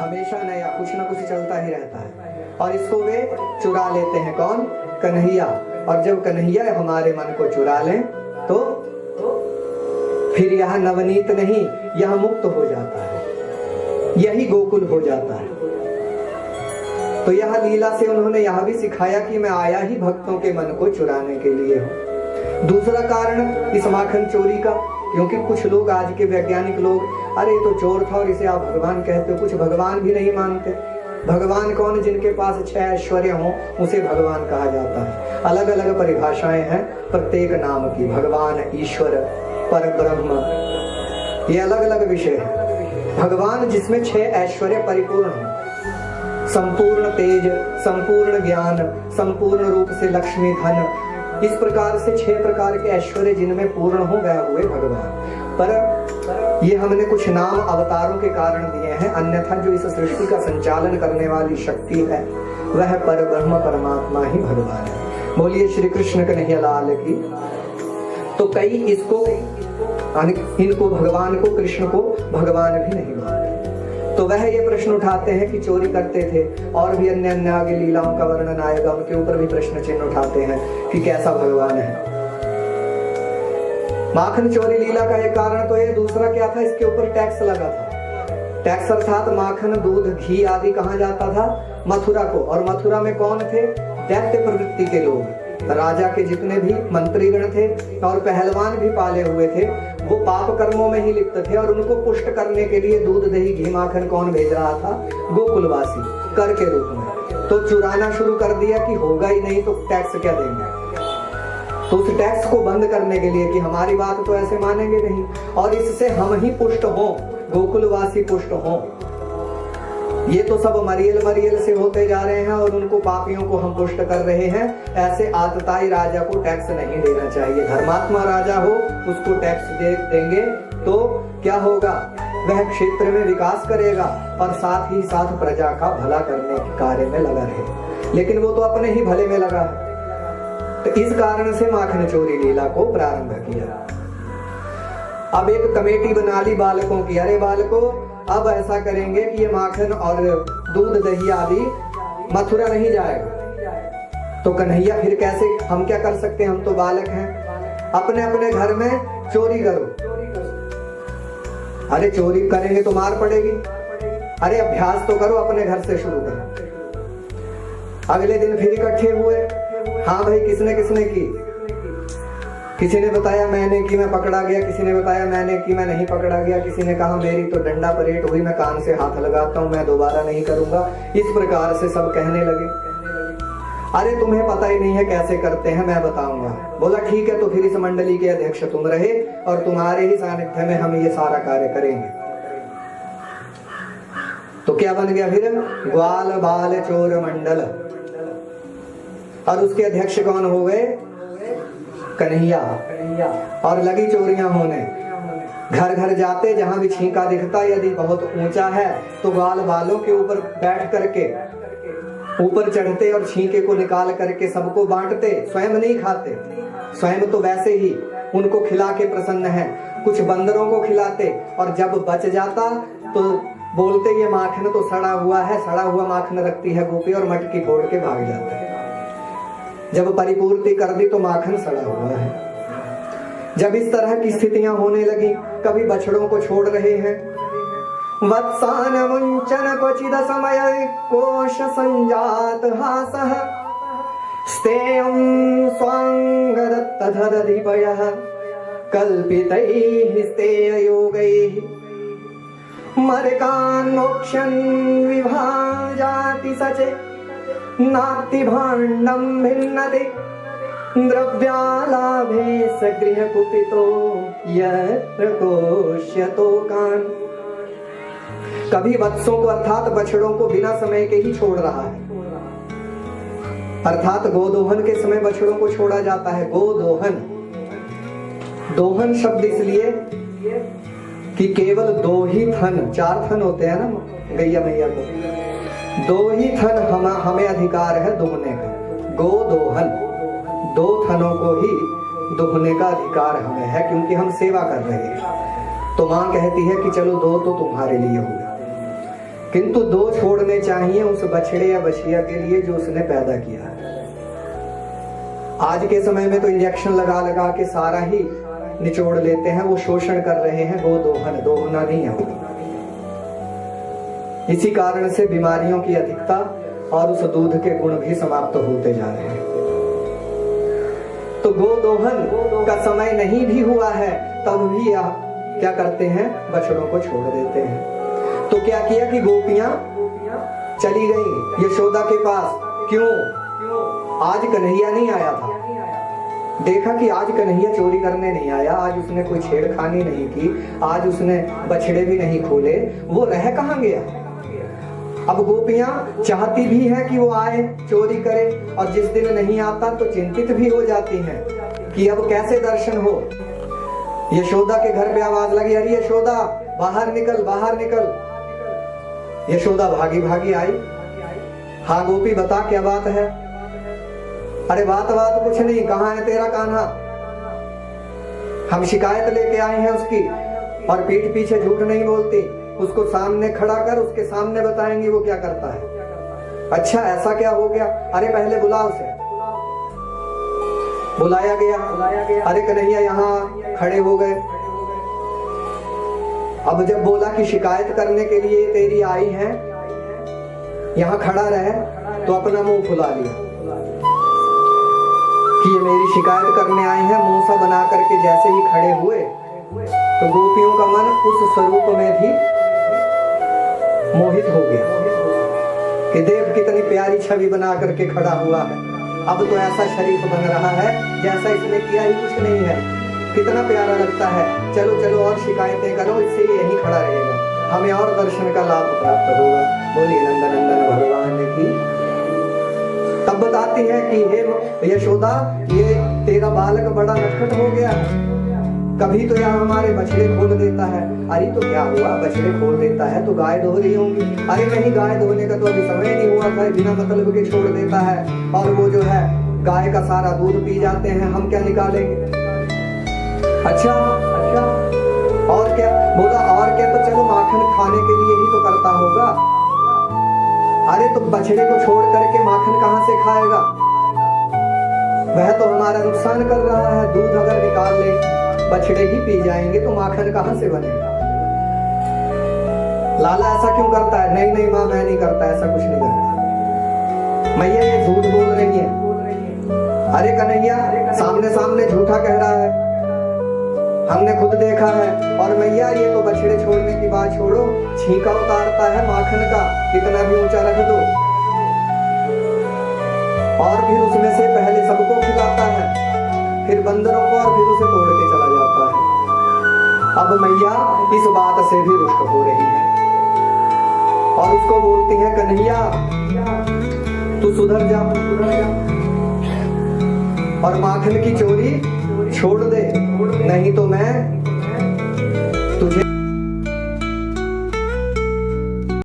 हमेशा नया कुछ ना कुछ चलता ही रहता है, और इसको वे चुरा लेते हैं। कौन? कन्हैया। और जब कन्हैया हमारे मन को चुरा लें तो फिर यह नवनीत नहीं, यह मुक्त हो जाता है, यही गोकुल हो जाता है। तो यह लीला से उन्होंने यह भी सिखाया कि मैं आया ही भक्तों के मन को चुराने के लिए हूँ। दूसरा कारण इस माखन चोरी का, क्योंकि कुछ लोग, आज के वैज्ञानिक लोग, अरे तो चोर था और इसे आप भगवान कहते हो। कुछ भगवान भी नहीं मानते। भगवान कौन? जिनके पास 6 ऐश्वर्य हो उसे भगवान कहा जाता है। अलग अलग परिभाषाएं हैं प्रत्येक नाम की, भगवान, ईश्वर, पर ब्रह्म, ये अलग अलग विषय है। भगवान जिसमें 6 ऐश्वर्य परिपूर्ण हो, संपूर्ण तेज, संपूर्ण ज्ञान, संपूर्ण रूप से लक्ष्मी, धन, इस प्रकार से 6 प्रकार के ऐश्वर्य जिनमें पूर्ण हो गए हुए भगवान। पर ये हमने कुछ नाम अवतारों के कारण दिए हैं, अन्यथा जो इस सृष्टि का संचालन करने वाली शक्ति है वह पर ब्रह्म परमात्मा ही भगवान है। बोलिए श्री कृष्ण कन्हैया लाल की। तो कई इसको, इनको, भगवान को, कृष्ण को भगवान भी नहीं मानते। तो वह ये प्रश्न उठाते हैं कि चोरी करते थे, और भी अन्य अन्य आगे लीलाओं का वर्णन आएगा, उनके ऊपर भी प्रश्न चिन्ह उठाते हैं कि कैसा भगवान है। माखन चोरी लीला का एक कारण तो ये, दूसरा क्या था? इसके ऊपर टैक्स लगा था। टैक्स अर्थात माखन, दूध, घी आदि कहाँ जाता था? मथुरा को। और मथुरा में कौन थे? दैत्य प्रवृत्ति के लोग। राजा के जितने भी मंत्रीगण थे और पहलवान भी पाले हुए थे, वो पाप कर्मों में ही लिप्त थे, और उनको पुष्ट करने के लिए दूध, दही, घी, माखन कौन भेज रहा था? गोकुलवासी, कर के रूप में। तो चुराना शुरू कर दिया कि होगा ही नहीं तो टैक्स क्या देंगे। तो उस टैक्स को बंद करने के लिए कि हमारी बात तो ऐसे मानेंगे नहीं, और इससे हम ही पुष्ट हों, गोकुलवासी पुष्ट हों। ये तो सब मरियल से होते जा रहे हैं और उनको, पापियों को हम पुष्ट कर रहे हैं। ऐसे आतताई राजा को टैक्स नहीं देना चाहिए। धर्मात्मा राजा हो उसको टैक्स देंगे तो क्या होगा? वह क्षेत्र में विकास करेगा और साथ ही साथ प्रजा का भला करने के कार्य में लगा रहे। लेकिन वो तो अपने ही भले में लगा है। तो इस कारण से माखन चोरी लीला को प्रारंभ किया। अब एक कमेटी बना ली बालकों की, अरे बालकों, अब ऐसा करेंगे कि ये माखन और दूध, दही आदि मथुरा नहीं जाएगा। तो कन्हैया फिर कैसे? हम क्या कर सकते हैं? हम तो बालक हैं। अपने अपने घर में चोरी करो। अरे चोरी करेंगे तो मार पड़ेगी। अरे अभ्यास तो करो, अपने घर से शुरू करो। अगले दिन फिर इकट्ठे हुए। हाँ भाई, किसने किसने की? किसी ने बताया मैंने की, मैं पकड़ा गया। किसी ने बताया मैंने की, मैं नहीं पकड़ा गया। किसी ने कहा मेरी तो डंडा परेड हुई, मैं कान से हाथ लगाता हूँ, मैं दोबारा नहीं करूंगा। इस प्रकार से सब कहने लगे। अरे तुम्हें पता ही नहीं है कैसे करते हैं, मैं बताऊंगा। बोला ठीक है, तो फिर इस मंडली के अध्यक्ष तुम रहे और तुम्हारे ही सानिध्य में हम ये सारा कार्य करेंगे। तो क्या बन गया फिर? ग्वाल बाल चोर मंडल। और उसके अध्यक्ष कौन हो गए? कन्हैया। और लगी चोरियां होने। घर घर जाते, जहां भी छींका दिखता, यदि बहुत ऊंचा है तो ग्वाल बालों के ऊपर बैठ करके ऊपर चढ़ते और छींके को निकाल करके सबको बांटते। स्वयं नहीं खाते, स्वयं तो वैसे ही उनको खिला के प्रसन्न है। कुछ बंदरों को खिलाते, और जब बच जाता तो बोलते ये माखन तो सड़ा हुआ है। सड़ा हुआ माखन रखती है गोपी और मटकी फोड़ के भाग जाते हैं। जब परिपूर्ति कर दी तो माखन सड़ा हुआ है। जब इस तरह की स्थितियां होने लगी, कभी बछड़ों को छोड़ रहे हैं। वत्सान मुंचन क्वचिद समय कोश संजात हासः स्तेयं स्वांगदत्त धदधिपयः कल्पितैः स्तेययोगैः मरकान्मोक्ष्यन् विभाजाति सचे नाति भाण्डं भिन्नते द्रव्यालाभे सगृह कुपितो यत्र कोश्यतो कान। कभी वत्सों को अर्थात बछड़ों को बिना समय के ही छोड़ रहा है, अर्थात गोदोहन के समय बछड़ों को छोड़ा जाता है। गोदोहन, दोहन शब्द इसलिए कि केवल 2 ही थन, 4 थन होते हैं ना गैया मैया को, 2 ही थन हमें अधिकार है दुहने का। गोदोहन, 2 थनों को ही दुहने का अधिकार हमें है, क्योंकि हम सेवा कर रहे हैं। तो माँ कहती है कि चलो 2 तो तुम्हारे लिए हुए। किंतु दो छोड़ने चाहिए उस बछड़े या बछिया के लिए जो उसने पैदा किया है। आज के समय में तो इंजेक्शन लगा लगा के सारा ही निचोड़ लेते हैं, वो शोषण कर रहे हैं, वो दोहना नहीं है। इसी कारण से बीमारियों की अधिकता और उस दूध के गुण भी समाप्त होते जा रहे हैं। तो गोदोहन का समय नहीं भी हुआ है तब भी क्या करते हैं, बछड़ों को छोड़ देते हैं। तो क्या किया कि गोपियां चली गई यशोदा के पास। क्यों? आज कन्हैया नहीं आया था। देखा कि आज कन्हैया चोरी करने नहीं आया, आज उसने कोई छेड़खानी नहीं की, आज उसने बछड़े भी नहीं खोले, वो रह कहाँ गया। अब गोपियां चाहती भी हैं कि वो आए, चोरी करे, और जिस दिन नहीं आता तो चिंतित भी हो जाती हैं कि अब कैसे दर्शन हो। यशोदा के घर पे आवाज लगी, अरे यशोदा बाहर निकल, बाहर निकल। यशोदा भागी भागी आई। हाँ गोपी बता क्या बात है। अरे बात कुछ नहीं, कहाँ है तेरा कान्हा? हम शिकायत लेके आए हैं उसकी, और पीठ पीछे झूठ नहीं बोलती। उसको सामने खड़ा कर, उसके सामने बताएंगे वो क्या करता है। अच्छा ऐसा क्या हो गया? अरे पहले बुला उसे। बुलाया गया। अरे कन्हैया यहाँ खड़े हो गए। अब जब बोला कि शिकायत करने के लिए तेरी आई है, यहाँ खड़ा रहे, तो अपना मुंह फुला लिया कि ये मेरी शिकायत करने आई है। मुंह सा बना करके जैसे ही खड़े हुए तो गोपियों का मन उस स्वरूप में भी मोहित हो गया कि देव कितनी प्यारी छवि बना करके खड़ा हुआ है। अब तो ऐसा शरीफ बन रहा है जैसा इसने किया ही कुछ नहीं है। कितना प्यारा लगता है। चलो चलो और शिकायतें करो, इससे ये यहीं खड़ा रहेगा, हमें और दर्शन का लाभ प्राप्त होगा। बोलिए नंदन नंदन भगवान की। तब बताती है कि हे यशोदा, ये तेरा बालक बड़ा नटखट हो गया है। कभी तो यहाँ हमारे बछड़े खोल देता है। अरे तो क्या हुआ, बछड़े खोल देता है तो गाय धो रही होंगी। अरे नहीं, गाय धोने का तो अभी समय नहीं हुआ था, बिना मतलब के छोड़ देता है, और वो जो है गाय का सारा दूध पी जाते हैं, हम क्या निकालेंगे। अच्छा और क्या? बोला और क्या? तो चलो माखन खाने के लिए ही तो करता होगा। अरे तो बछड़े को छोड़ करके माखन कहाँ से खाएगा? वह तो हमारा नुकसान कर रहा है। दूध अगर निकाल ले, बछड़े ही पी जाएंगे तो माखन कहाँ से बनेगा। लाला ऐसा क्यों करता है? नहीं नहीं माँ, मैं नहीं करता, ऐसा कुछ नहीं करता। मैया ये झूठ बोल रही है। अरे कन्हैया सामने सामने झूठा कह रहा है, हमने खुद देखा है। और मैया ये तो बछड़े छोड़ने की बात छोड़ो, छींका उतारता है माखन का, कितना भी ऊंचा रख दो, और फिर उसमें से पहले सबको खिलाता है, फिर बंदरों को, और फिर उसे तोड़ के चला जाता है। अब मैया इस बात से भी रुष्ट हो रही है और उसको बोलती है, कन्हैया तू सुधर जा और माखन की चोरी छोड़ दे, नहीं तो मैं तुझे